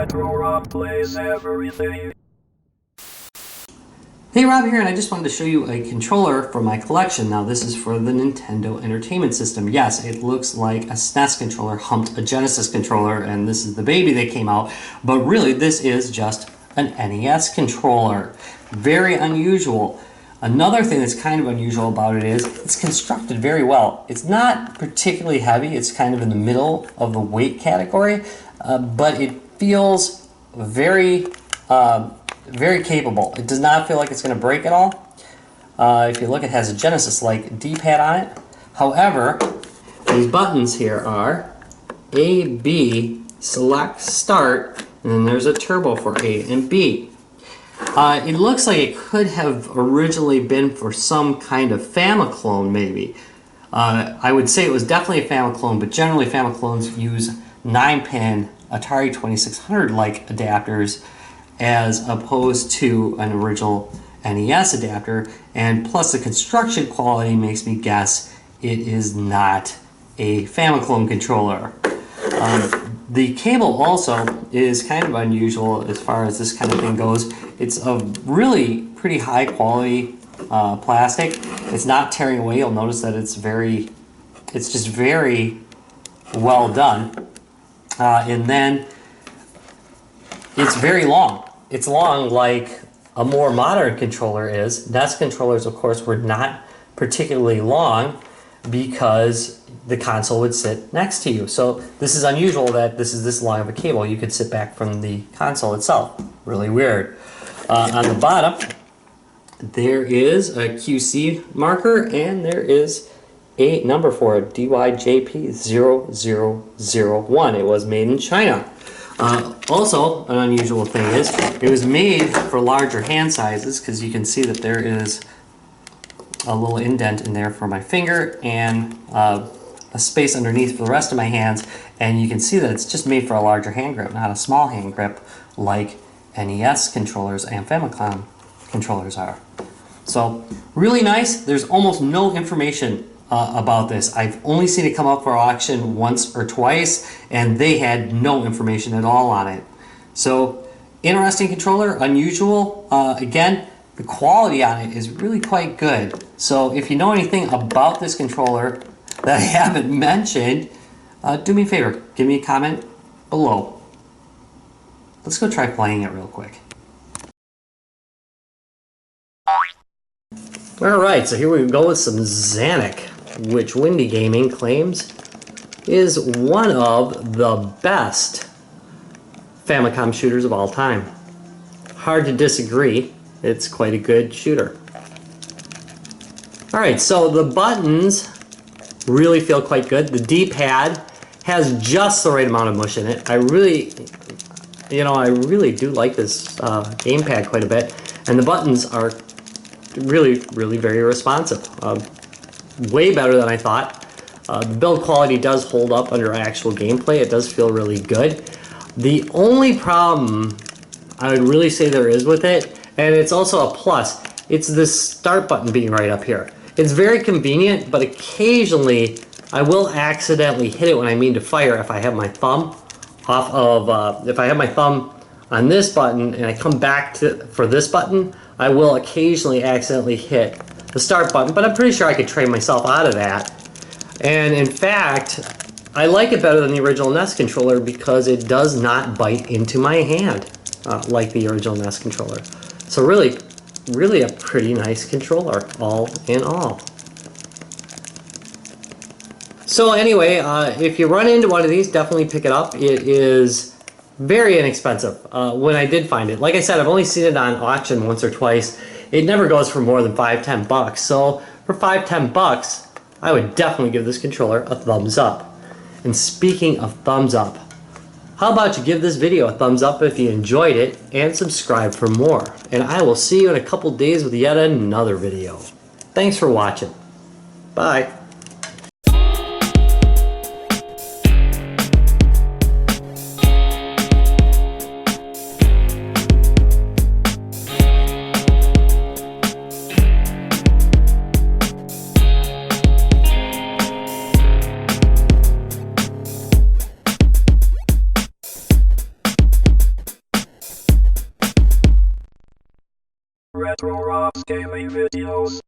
Retro Rob plays everything. Hey, Rob here, and I just wanted to show you a controller from my collection. Now, this is for the Nintendo Entertainment System. Yes, it looks like a SNES controller humped a Genesis controller, and this is the baby that came out, but really this is just an NES controller. Very unusual. Another thing that's kind of unusual about it is it's constructed very well. It's not particularly heavy, it's kind of in the middle of the weight category, but it feels very capable. It does not feel like it's going to break at all. If you look, it has a Genesis-like D-pad on it. However, these buttons here are A, B, select, start, and then there's a turbo for A and B. It looks like it could have originally been for some kind of Famiclone, maybe. I would say it was definitely a Famiclone, but generally Famiclones use 9-pin Atari 2600-like adapters as opposed to an original NES adapter, and plus the construction quality makes me guess it is not a Famiclone controller. The cable also is kind of unusual as far as this kind of thing goes. It's a really pretty high quality plastic. It's not tearing away. You'll notice that it's just very well done. And then it's very long. It's long like a more modern controller is. NES controllers, of course, were not particularly long because the console would sit next to you. So this is unusual that this is this long of a cable. You could sit back from the console itself. Really weird. On the bottom, there is a QC marker, and there is a number for it, DYJP-0001. It was made in China. Also, an unusual thing is it was made for larger hand sizes, because you can see that there is a little indent in there for my finger and a space underneath for the rest of my hands, and you can see that it's just made for a larger hand grip, not a small hand grip like NES controllers and Famicom controllers are. So really nice. There's almost no information about this. I've only seen it come up for auction once or twice, and they had no information at all on it. So interesting controller, unusual. Again, the quality on it is really quite good. So if you know anything about this controller that I haven't mentioned, do me a favor, give me a comment below. Let's go try playing it real quick. Alright, so here we go with some Xanic, which Windy Gaming claims is one of the best Famicom shooters of all time. Hard to disagree, it's quite a good shooter. Alright, so the buttons really feel quite good. The D-pad has just the right amount of mush in it. I really do like this gamepad quite a bit, and the buttons are really very responsive. Way better than I thought. The build quality does hold up under actual gameplay. It does feel really good. The only problem I would really say there is with it, and it's also a plus, it's this start button being right up here. It's very convenient, but occasionally I will accidentally hit it when I mean to fire if I have my thumb off of, if I have my thumb on this button and I come back for this button, I will occasionally accidentally hit the start button, but I'm pretty sure I could train myself out of that. And in fact, I like it better than the original NES controller because it does not bite into my hand like the original NES controller. So really a pretty nice controller, all in all. So anyway, if you run into one of these, definitely pick it up. It is very inexpensive when I did find it. Like I said, I've only seen it on auction once or twice. It never goes for more than $5–10 bucks. So for $5–10 bucks, I would definitely give this controller a thumbs up. And speaking of thumbs up, how about you give this video a thumbs up if you enjoyed it, and subscribe for more. And I will see you in a couple days with yet another video. Thanks for watching. Bye. Retro Rocks gaming videos.